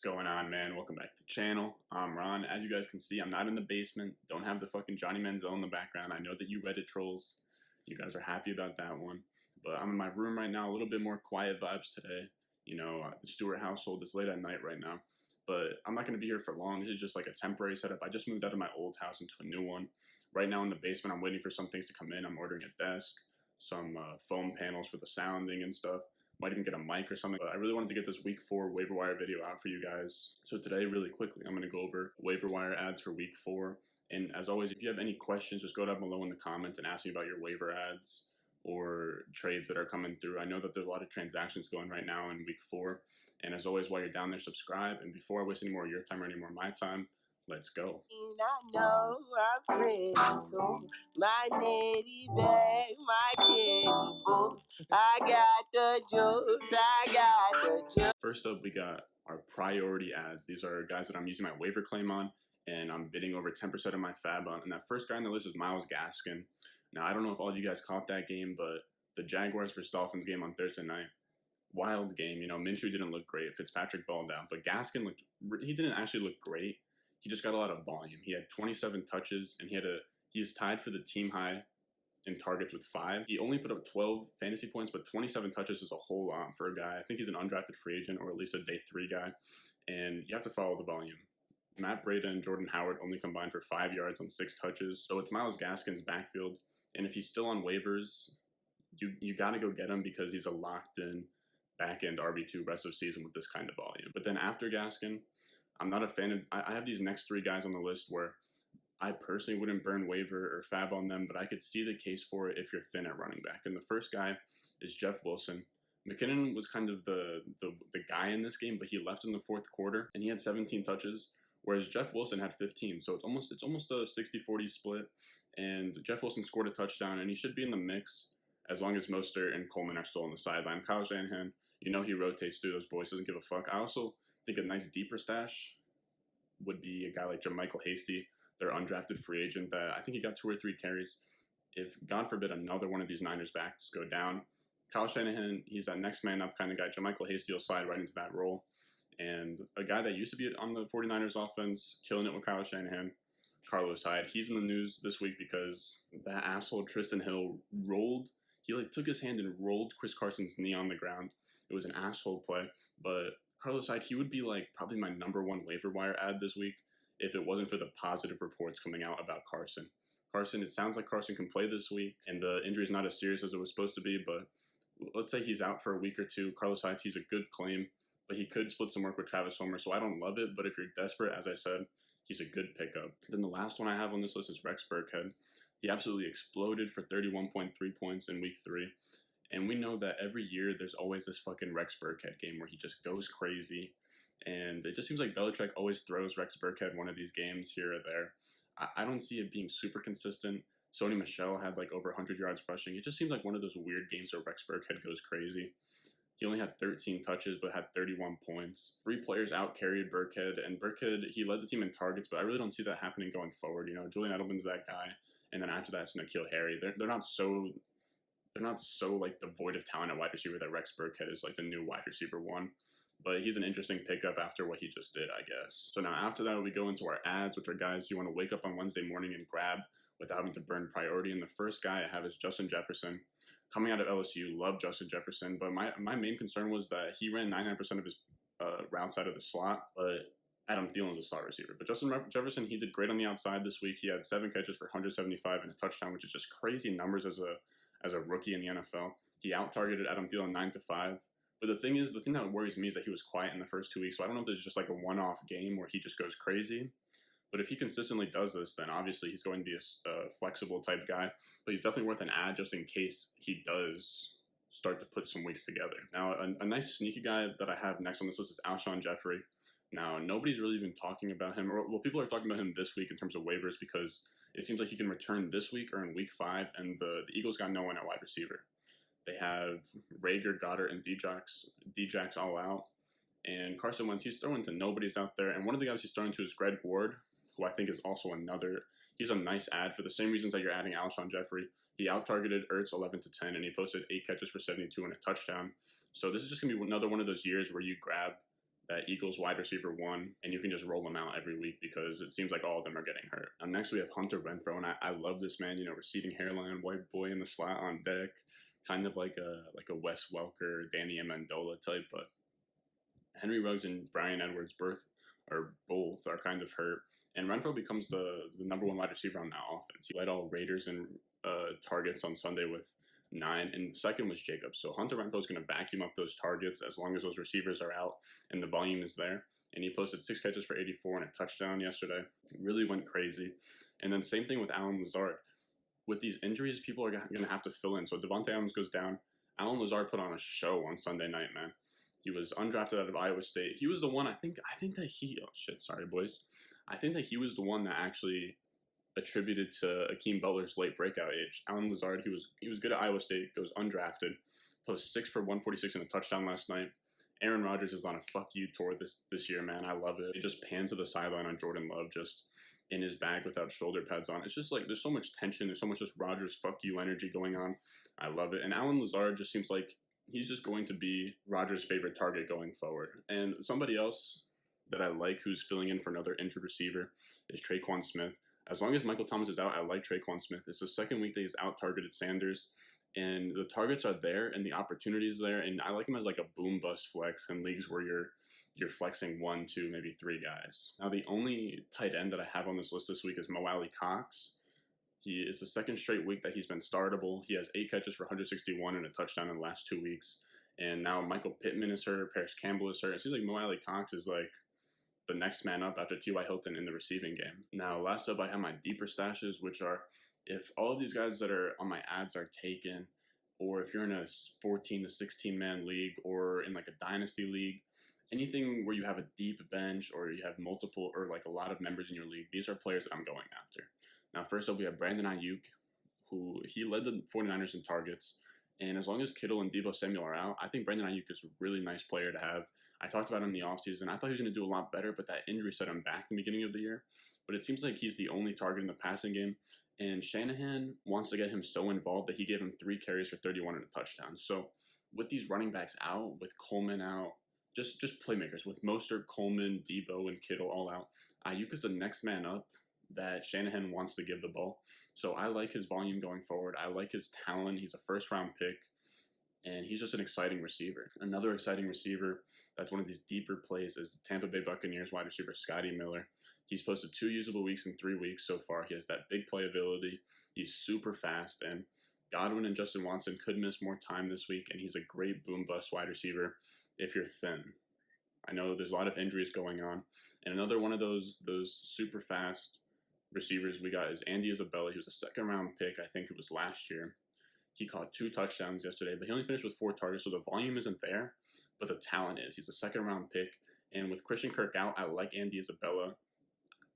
What's going on, man? Welcome back to the channel. I'm Ron. As you guys can see, I'm not in the basement. Don't have the fucking Johnny Manziel in the background. I know that you Reddit trolls, you guys are happy about that one. But I'm in my room right now, a little bit more quiet vibes today. You know, the Stewart household is late at night right now. But I'm not going to be here for long. This is just like a temporary setup. I just moved out of my old house into a new one. Right now in the basement, I'm waiting for some things to come in. I'm ordering a desk, some foam panels for the sounding and stuff. Might even get a mic or something. But I really wanted to get this week 4 waiver wire video out for you guys. So today, really quickly, I'm going to go over waiver wire ads for week 4. And as always, if you have any questions, just go down below in the comments and ask me about your waiver ads or trades that are coming through. I know that there's a lot of transactions going right now in week 4. And as always, while you're down there, subscribe. And before I waste any more of your time or any more of my time, let's go. I know I'm pretty cool. My nitty bag, my kitty boots. I got the juice, I got the juice. First up, we got our priority ads. These are guys that I'm using my waiver claim on, and I'm bidding over 10% of my fab on. And that first guy on the list is Myles Gaskin. Now, I don't know if all of you guys caught that game, but the Jaguars vs. Dolphins game on Thursday night, wild game. You know, Minshew didn't look great. Fitzpatrick balled out. But Gaskin he didn't actually look great. He just got a lot of volume. He had 27 touches, and he's tied for the team high in targets with 5. He only put up 12 fantasy points, but 27 touches is a whole lot for a guy. I think he's an undrafted free agent, or at least a day 3 guy, and you have to follow the volume. Matt Breida and Jordan Howard only combined for 5 yards on 6 touches. So it's Myles Gaskin's backfield, and if he's still on waivers, you got to go get him because he's a locked-in back-end RB2 rest of season with this kind of volume. But then after Gaskin, I'm not a fan of. I have these next 3 guys on the list where I personally wouldn't burn waiver or fab on them, but I could see the case for it if you're thin at running back. And the first guy is Jeff Wilson. McKinnon was kind of the guy in this game, but he left in the 4th quarter, and he had 17 touches, whereas Jeff Wilson had 15. So it's almost a 60-40 split, and Jeff Wilson scored a touchdown, and he should be in the mix as long as Mostert and Coleman are still on the sideline. Kyle Shanahan, you know he rotates through those boys, doesn't give a fuck. I also think a nice deeper stash would be a guy like JaMycal Hasty, their undrafted free agent that I think he got 2 or 3 carries. If, God forbid, another one of these Niners backs go down, Kyle Shanahan, he's that next man up kind of guy. JaMycal Hasty will slide right into that role. And a guy that used to be on the 49ers offense, killing it with Kyle Shanahan, Carlos Hyde. He's in the news this week because that asshole Tristan Hill he took his hand and rolled Chris Carson's knee on the ground. It was an asshole play, but Carlos Hyde, he would be probably my #1 waiver wire ad this week if it wasn't for the positive reports coming out about Carson. It sounds like Carson can play this week, and the injury is not as serious as it was supposed to be, but let's say he's out for a week or 2. Carlos Hyde, he's a good claim, but he could split some work with Travis Homer, so I don't love it, but if you're desperate, as I said, he's a good pickup. Then the last one I have on this list is Rex Burkhead. He absolutely exploded for 31.3 points in week 3. And we know that every year there's always this fucking Rex Burkhead game where he just goes crazy. And it just seems like Belichick always throws Rex Burkhead one of these games here or there. I don't see it being super consistent. Sony Michel had over 100 yards rushing. It just seemed like one of those weird games where Rex Burkhead goes crazy. He only had 13 touches but had 31 points. 3 players out-carried Burkhead, and Burkhead, he led the team in targets, but I really don't see that happening going forward. You know, Julian Edelman's that guy, and then after that it's N'Keal Harry. They're not so devoid of talent at wide receiver that Rex Burkhead is the new wide receiver 1. But he's an interesting pickup after what he just did, I guess. So now after that, we go into our ads, which are guys you want to wake up on Wednesday morning and grab without having to burn priority. And the first guy I have is Justin Jefferson. Coming out of LSU, love Justin Jefferson. But my main concern was that he ran 99% of his routes out of the slot, but Adam Thielen is a slot receiver. But Justin Jefferson, he did great on the outside this week. He had 7 catches for 175 and a touchdown, which is just crazy numbers as a rookie in the NFL. He out-targeted Adam Thielen 9-5. But the thing that worries me is that he was quiet in the first 2 weeks. So I don't know if there's just a one-off game where he just goes crazy. But if he consistently does this, then obviously he's going to be a flexible type guy. But he's definitely worth an ad just in case he does start to put some weeks together. Now, a nice sneaky guy that I have next on this list is Alshon Jeffery. Now, nobody's really been talking about him. Well, people are talking about him this week in terms of waivers because it seems like he can return this week or in week 5, and the Eagles got no one at wide receiver. They have Rager, Goddard, and Djax all out. And Carson Wentz, he's throwing to nobody's out there. And one of the guys he's throwing to is Greg Ward, who I think is also he's a nice ad for the same reasons that you're adding Alshon Jeffery. He out-targeted Ertz 11-10, and he posted 8 catches for 72 and a touchdown. So this is just going to be another one of those years where you grab that Eagles wide receiver 1, and you can just roll them out every week because it seems like all of them are getting hurt. Next, we have Hunter Renfrow, and I love this man. Receding hairline, white boy in the slot on deck, kind of like a Wes Welker, Danny Amendola type. But Henry Ruggs and Bryan Edwards both are kind of hurt, and Renfrow becomes the number 1 wide receiver on that offense. He led all Raiders in targets on Sunday with 9, and the second was Jacobs. So Hunter Renfrow is going to vacuum up those targets as long as those receivers are out and the volume is there. And he posted 6 catches for 84 and a touchdown yesterday. It really went crazy. And then same thing with Lazard. With these injuries, people are going to have to fill in. So Devontae Adams goes down. Lazard put on a show on Sunday night, man. He was undrafted out of Iowa State. He was the one, I think that he, oh shit, sorry boys. I think that he was the one that actually attributed to Akeem Butler's late breakout age. Lazard, he was good at Iowa State, goes undrafted, posts 6 for 146 and a touchdown last night. Aaron Rodgers is on a fuck you tour this year, man. I love it. He just panned to the sideline on Jordan Love, just in his bag without shoulder pads on. It's just like there's so much tension. There's so much just Rodgers fuck you energy going on. I love it. And Lazard just seems like he's just going to be Rodgers' favorite target going forward. And somebody else that I like who's filling in for another injured receiver is TreQuan Smith. As long as Michael Thomas is out, I like TreQuan Smith. It's the second week that he's out-targeted Sanders, and the targets are there and the opportunities there, and I like him as like a boom-bust flex in leagues where you're flexing 1, 2, maybe 3 guys. Now, the only tight end that I have on this list this week is Alie-Cox. It's the second straight week that he's been startable. He has 8 catches for 161 and a touchdown in the last 2 weeks. And now Michael Pittman is hurt, Paris Campbell is hurt. It seems like Alie-Cox is like the next man up after T.Y. Hilton in the receiving game. Now, last up, I have my deeper stashes, which are if all of these guys that are on my ads are taken, or if you're in a 14 to 16 man league, or in like a dynasty league, anything where you have a deep bench or you have multiple or like a lot of members in your league, these are players that I'm going after. Now, first up, we have Brandon Aiyuk, who he led the 49ers in targets. And as long as Kittle and Deebo Samuel are out, I think Brandon Aiyuk is a really nice player to have. I talked about him in the offseason. I thought he was going to do a lot better, but that injury set him back in the beginning of the year. But it seems like he's the only target in the passing game. And Shanahan wants to get him so involved that he gave him 3 carries for 31 and a touchdown. So with these running backs out, with Coleman out, just playmakers, with Mostert, Coleman, Deebo, and Kittle all out, Aiyuk is the next man up that Shanahan wants to give the ball. So I like his volume going forward. I like his talent. He's a first-round pick, and he's just an exciting receiver. Another exciting receiver that's one of these deeper plays is the Tampa Bay Buccaneers wide receiver Scotty Miller. He's posted 2 usable weeks in 3 weeks so far. He has that big playability. He's super fast, and Godwin and Justin Watson could miss more time this week, and he's a great boom-bust wide receiver if you're thin. I know there's a lot of injuries going on, and another one of those super fast receivers we got is Andy Isabella. He was a second-round pick. I think it was last year. He caught 2 touchdowns yesterday, but he only finished with 4 targets, so the volume isn't there, but the talent is. He's a second-round pick, and with Christian Kirk out, I like Andy Isabella.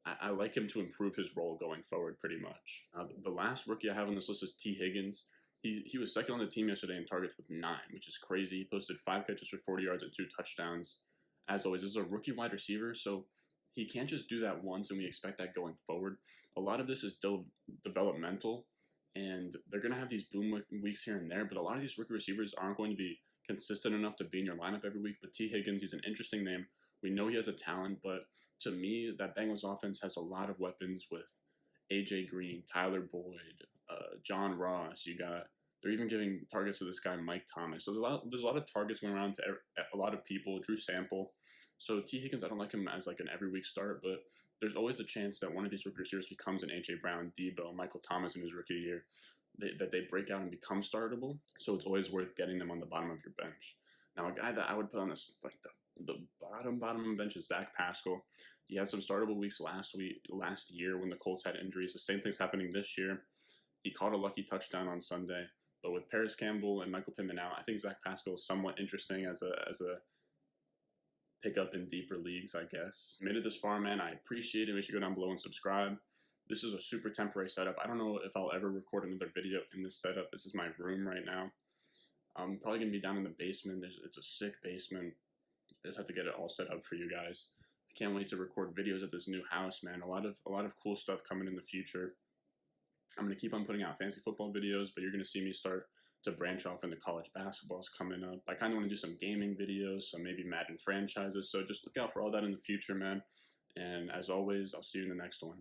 I like him to improve his role going forward pretty much. The last rookie I have on this list is T. Higgins. He was second on the team yesterday in targets with 9, which is crazy. He posted 5 catches for 40 yards and 2 touchdowns. As always, this is a rookie wide receiver, so he can't just do that once, and we expect that going forward. A lot of this is developmental, and they're going to have these boom weeks here and there, but a lot of these rookie receivers aren't going to be consistent enough to be in your lineup every week. But T. Higgins, he's an interesting name. We know he has a talent, but to me, that Bengals offense has a lot of weapons with A.J. Green, Tyler Boyd, John Ross. They're even giving targets to this guy, Mike Thomas. So there's a lot of targets going around to a lot of people, Drew Sample. So T. Higgins, I don't like him as like an every week start, but there's always a chance that one of these rookie receivers becomes an A.J. Brown, Deebo, Michael Thomas in his rookie year, that they break out and become startable. So it's always worth getting them on the bottom of your bench. Now, a guy that I would put on this, like the bottom of the bench is Zach Pascal. He had some startable weeks last year when the Colts had injuries. The same thing's happening this year. He caught a lucky touchdown on Sunday. But with Paris Campbell and Michael Pittman out, I think Zach Pascal is somewhat interesting as a pickup in deeper leagues, I guess. Made it this far, man. I appreciate it. Make sure you go down below and subscribe. This is a super temporary setup. I don't know if I'll ever record another video in this setup. This is my room right now. I'm probably going to be down in the basement. It's a sick basement. I just have to get it all set up for you guys. I can't wait to record videos at this new house, man. A lot of cool stuff coming in the future. I'm going to keep on putting out fantasy football videos, but you're going to see me start to branch off into college basketball is coming up. I kind of want to do some gaming videos, so maybe Madden franchises. So just look out for all that in the future, man. And as always, I'll see you in the next one.